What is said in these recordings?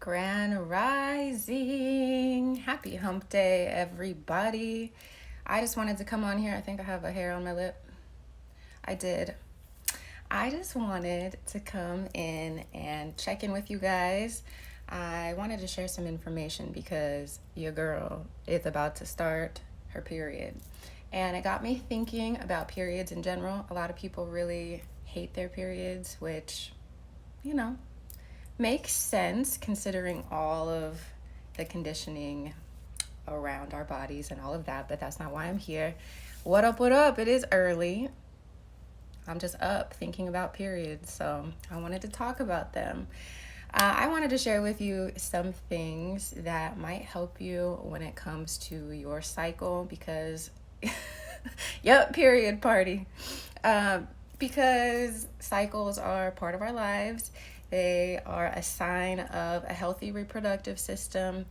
Grand Rising. Happy hump day, everybody. I just wanted to come on here. I think I have a hair on my lip. I did. I just wanted to come in and check in with you guys. I wanted to share some information because your girl is about to start her period. And it got me thinking about periods in general. A lot of people really hate their periods, which, you know, makes sense considering all of the conditioning around our bodies and all of that, but that's not why I'm here. What up, what up? It is early. I'm just up thinking about periods, so I wanted to talk about them. I wanted to share with you some things that might help you when it comes to your cycle because, yep, period party. Because cycles are part of our lives, they are a sign of a healthy reproductive system.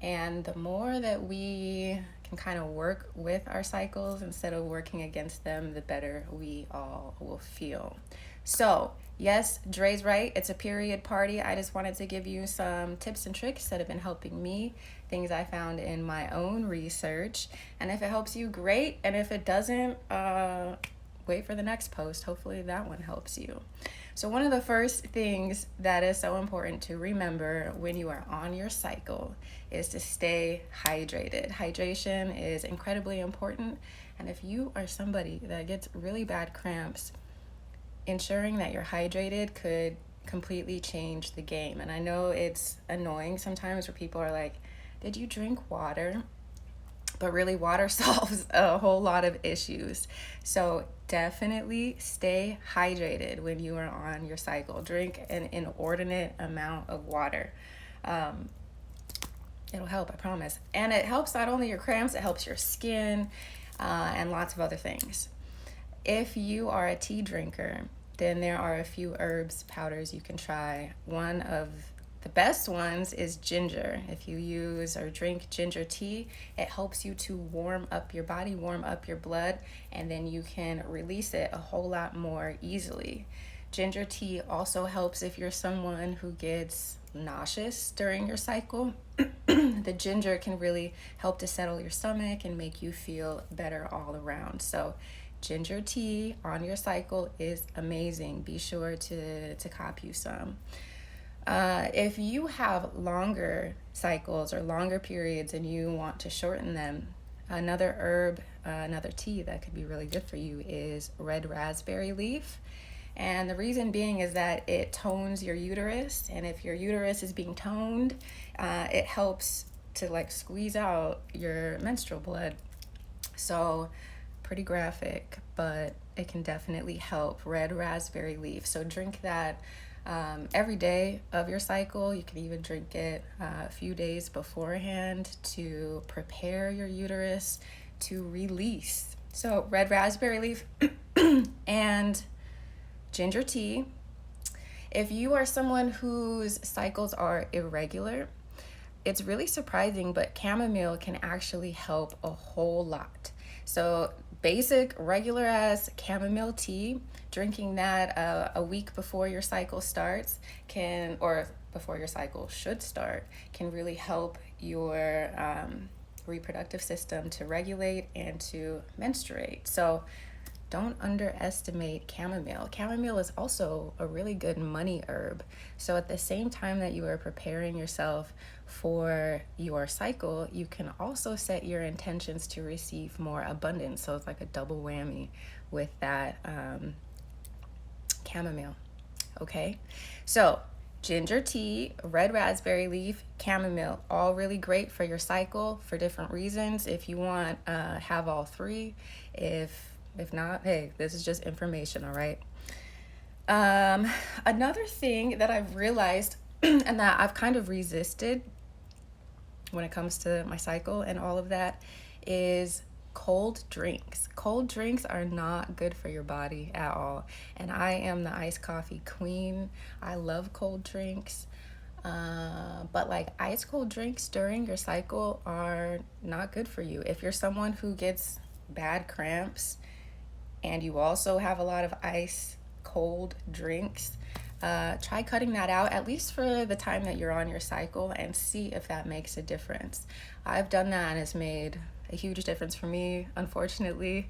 And the more that we can kind of work with our cycles instead of working against them, the better we all will feel. So, yes, Dre's right. It's a period party. I just wanted to give you some tips and tricks that have been helping me, things I found in my own research. And if it helps you, great. And if it doesn't, wait for the next post. Hopefully that one helps you. So one of the first things that is so important to remember when you are on your cycle is to stay hydrated. Hydration is incredibly important. And if you are somebody that gets really bad cramps, ensuring that you're hydrated could completely change the game. And I know it's annoying sometimes where people are like, did you drink water? But really, water solves a whole lot of issues. So definitely stay hydrated when you are on your cycle. Drink an inordinate amount of water. It'll help, I promise. And it helps not only your cramps, it helps your skin and lots of other things. If you are a tea drinker, then there are a few herbs, powders you can try. One of the best ones is ginger. If you use or drink ginger tea, it helps you to warm up your body, warm up your blood, and then you can release it a whole lot more easily. Ginger tea also helps if you're someone who gets nauseous during your cycle. The ginger can really help to settle your stomach and make you feel better all around. So ginger tea on your cycle is amazing. Be sure to cop you some. If you have longer cycles or longer periods and you want to shorten them, another herb, another tea that could be really good for you is red raspberry leaf. And the reason being is that it tones your uterus. And if your uterus is being toned, it helps to like squeeze out your menstrual blood. So pretty graphic, but it can definitely help. Red raspberry leaf. So drink that every day of your cycle. You can even drink it a few days beforehand to prepare your uterus to release. So red raspberry leaf and ginger tea. If you are someone whose cycles are irregular, it's really surprising, but chamomile can actually help a whole lot. So basic regular ass chamomile tea, drinking that a week before your cycle starts can, or before your cycle should start, can really help your reproductive system to regulate and to menstruate. So don't underestimate chamomile. Chamomile is also a really good money herb. So at the same time that you are preparing yourself for your cycle, you can also set your intentions to receive more abundance. So it's like a double whammy with that chamomile. Okay, so ginger tea, red raspberry leaf, chamomile, all really great for your cycle for different reasons. If you want, have all three. If not, hey, this is just information, all right? Another thing that I've realized and that I've kind of resisted when it comes to my cycle and all of that is cold drinks. Cold drinks are not good for your body at all. And I am the iced coffee queen. I love cold drinks. But like ice cold drinks during your cycle are not good for you. If you're someone who gets bad cramps, and you also have a lot of ice cold drinks, try cutting that out, at least for the time that you're on your cycle, and see if that makes a difference. I've done that and it's made a huge difference for me, unfortunately,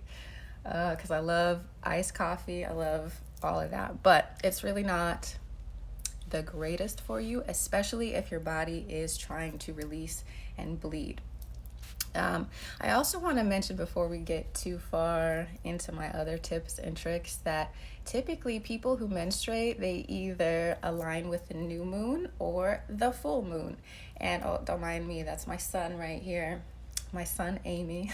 because I love iced coffee. I love all of that. But it's really not the greatest for you, especially if your body is trying to release and bleed. I also want to mention before we get too far into my other tips and tricks that typically people who menstruate, they either align with the new moon or the full moon. And oh, don't mind me, that's my son right here, my son Amy.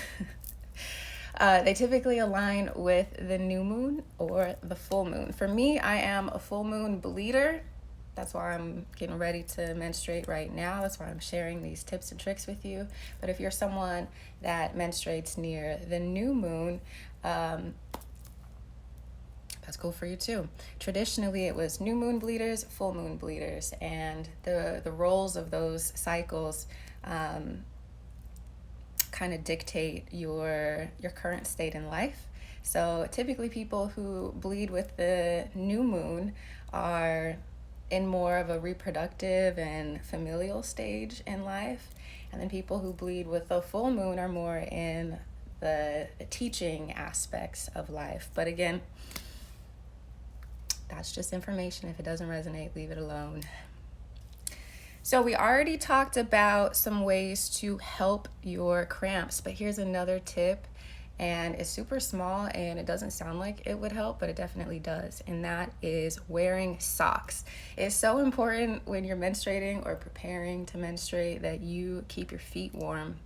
They typically align with the new moon or the full moon. For me, I am a full moon bleeder. That's why I'm getting ready to menstruate right now. That's why I'm sharing these tips and tricks with you. But if you're someone that menstruates near the new moon, that's cool for you too. Traditionally, it was new moon bleeders, full moon bleeders, and the roles of those cycles kind of dictate your current state in life. So typically, people who bleed with the new moon are in more of a reproductive and familial stage in life. And then people who bleed with the full moon are more in the teaching aspects of life. But again, that's just information. If it doesn't resonate, leave it alone. So we already talked about some ways to help your cramps, but here's another tip. And it's super small and it doesn't sound like it would help, but it definitely does. And that is wearing socks. It's so important when you're menstruating or preparing to menstruate that you keep your feet warm.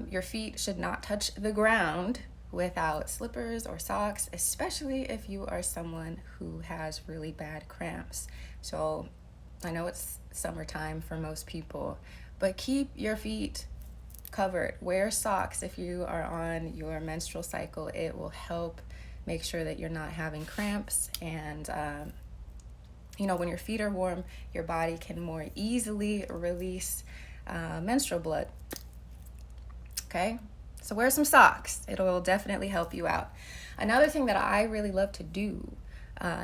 Your feet should not touch the ground without slippers or socks, especially if you are someone who has really bad cramps. So I know it's summertime for most people, but keep your feet covered. Wear socks if you are on your menstrual cycle. It will help make sure that you're not having cramps. And when your feet are warm, your body can more easily release menstrual blood. Okay, so wear some socks. It'll definitely help you out. Another thing that I really love to do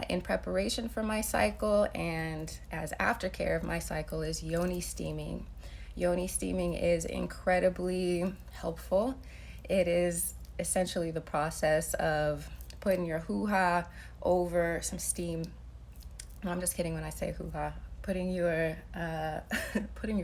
in preparation for my cycle and as aftercare of my cycle is Yoni steaming. Yoni steaming is incredibly helpful. It is essentially the process of putting your hoo-ha over some steam. No, I'm just kidding when I say hoo-ha. Putting your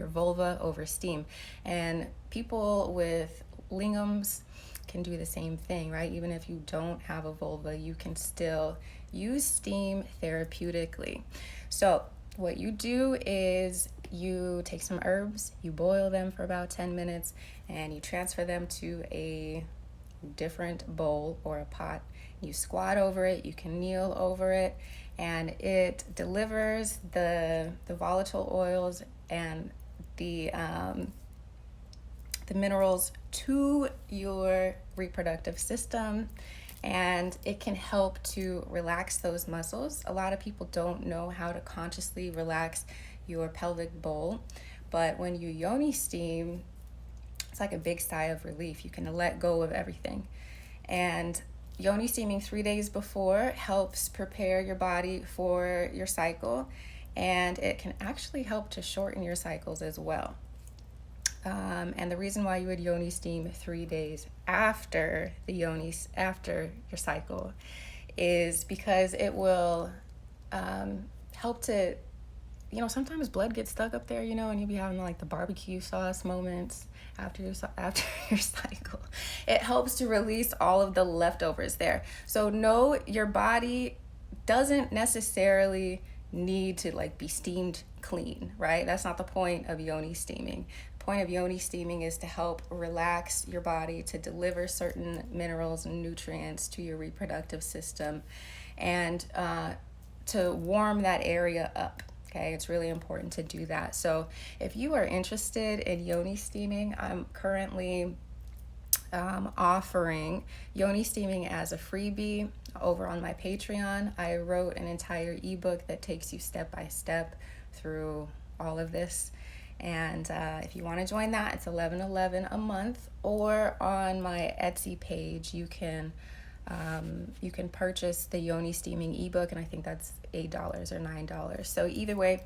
vulva over steam. And people with lingams can do the same thing, right? Even if you don't have a vulva, you can still use steam therapeutically. So what you do is you take some herbs, you boil them for about 10 minutes, and you transfer them to a different bowl or a pot. You squat over it, you can kneel over it, and it delivers the volatile oils and the minerals to your reproductive system, and it can help to relax those muscles. A lot of people don't know how to consciously relax your pelvic bowl, but when you yoni steam, it's like a big sigh of relief. You can let go of everything. And yoni steaming 3 days before helps prepare your body for your cycle, and it can actually help to shorten your cycles as well. And the reason why you would yoni steam 3 days after after your cycle is because it will help to, sometimes blood gets stuck up there, and you'll be having like the barbecue sauce moments after your cycle. It helps to release all of the leftovers there. So no, your body doesn't necessarily need to like be steamed clean, right? That's not the point of yoni steaming. The point of yoni steaming is to help relax your body, to deliver certain minerals and nutrients to your reproductive system, and to warm that area up. Okay, it's really important to do that. So if you are interested in yoni steaming, I'm currently offering yoni steaming as a freebie over on my Patreon. I wrote an entire ebook that takes you step by step through all of this. And if you want to join that, it's $11.11 a month. Or on my Etsy page, you can You can purchase the Yoni steaming ebook, and I think that's $8 or $9. So either way,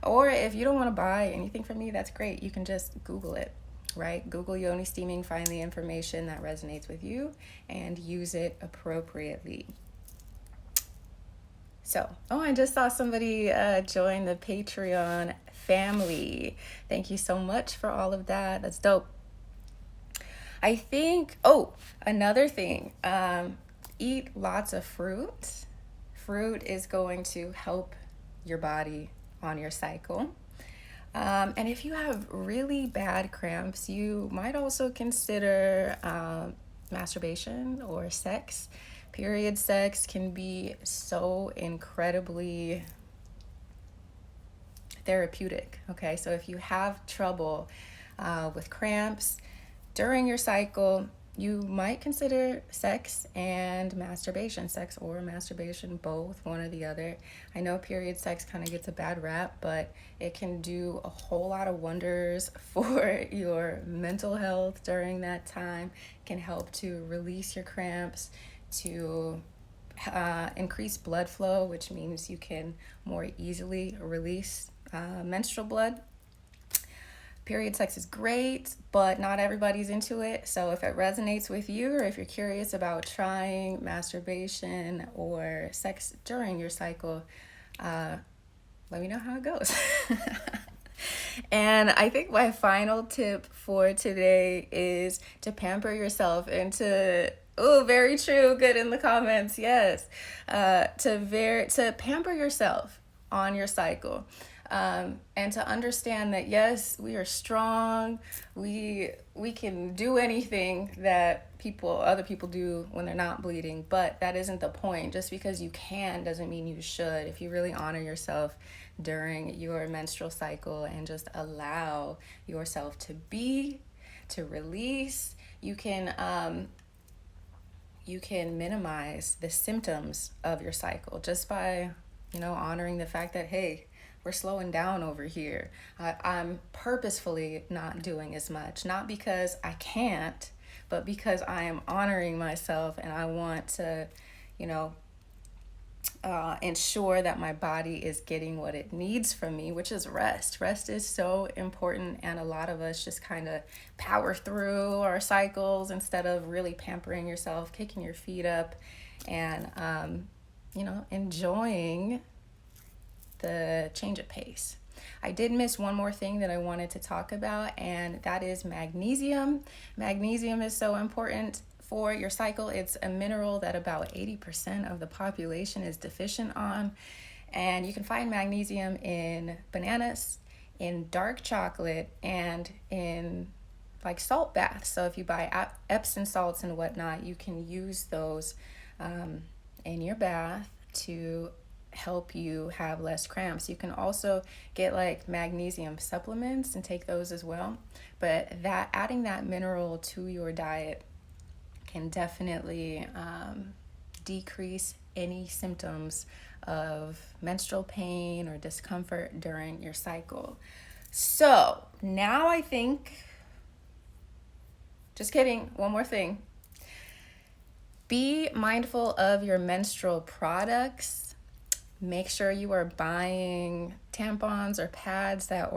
or if you don't want to buy anything from me, that's great. You can just Google it, right? Google Yoni steaming, find the information that resonates with you, and use it appropriately. So, oh, I just saw somebody join the Patreon family. Thank you so much for all of that. That's dope. I think, oh, another thing, eat lots of fruit. Fruit is going to help your body on your cycle. And if you have really bad cramps, you might also consider masturbation or sex. Period sex can be so incredibly therapeutic. Okay, so if you have trouble with cramps during your cycle, you might consider sex and masturbation, sex or masturbation, both, one or the other. I know period sex kind of gets a bad rap, but it can do a whole lot of wonders for your mental health during that time. It can help to release your cramps, to increase blood flow, which means you can more easily release menstrual blood. Period sex is great, but not everybody's into it. So if it resonates with you, or if you're curious about trying masturbation or sex during your cycle, let me know how it goes. And I think my final tip for today is to pamper yourself and to, oh, very true, good in the comments, yes. To pamper yourself on your cycle. And to understand that, yes, we are strong. We can do anything that other people do when they're not bleeding, but that isn't the point. Just because you can doesn't mean you should. If you really honor yourself during your menstrual cycle and just allow yourself to release, you can minimize the symptoms of your cycle just by, honoring the fact that, hey, we're slowing down over here. I'm purposefully not doing as much, not because I can't, but because I am honoring myself, and I want to, ensure that my body is getting what it needs from me, which is rest. Rest is so important, and a lot of us just kind of power through our cycles instead of really pampering yourself, kicking your feet up, and enjoying the change of pace. I did miss one more thing that I wanted to talk about, and that is magnesium. Magnesium is so important for your cycle. It's a mineral that about 80% of the population is deficient on. And you can find magnesium in bananas, in dark chocolate, and in like salt baths. So if you buy Epsom salts and whatnot, you can use those in your bath to help you have less cramps. You can also get like magnesium supplements and take those as well. But adding that mineral to your diet can definitely decrease any symptoms of menstrual pain or discomfort during your cycle. So now I think, just kidding, one more thing. Be mindful of your menstrual products. Make sure you are buying tampons or pads that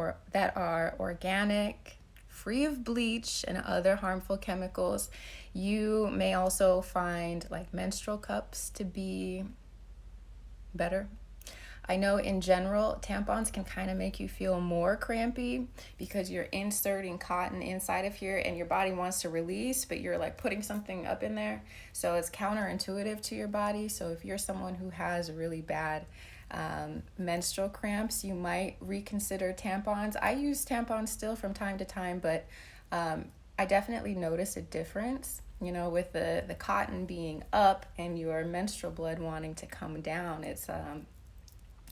are organic, free of bleach and other harmful chemicals. You may also find like menstrual cups to be better. I know in general, tampons can kind of make you feel more crampy because you're inserting cotton inside of here and your body wants to release, but you're like putting something up in there. So it's counterintuitive to your body. So if you're someone who has really bad menstrual cramps, you might reconsider tampons. I use tampons still from time to time, but I definitely notice a difference, with the cotton being up and your menstrual blood wanting to come down. It's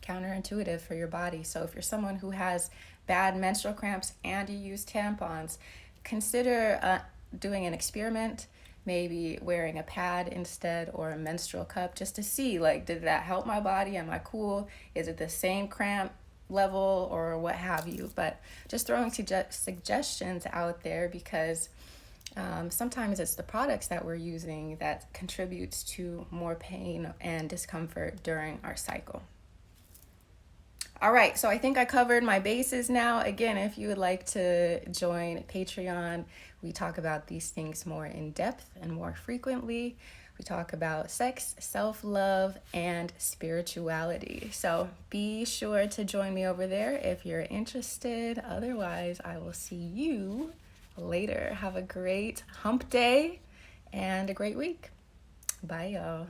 counterintuitive for your body. So if you're someone who has bad menstrual cramps and you use tampons, consider doing an experiment, maybe wearing a pad instead or a menstrual cup, just to see, like, did that help my body? Am I cool? Is it the same cramp level or what have you? But just throwing suggestions out there because Sometimes it's the products that we're using that contributes to more pain and discomfort during our cycle. All right, so I think I covered my bases now. Again, if you would like to join Patreon, we talk about these things more in depth and more frequently. We talk about sex, self-love, and spirituality. So be sure to join me over there if you're interested. Otherwise, I will see you later. Have a great hump day and a great week. Bye, y'all.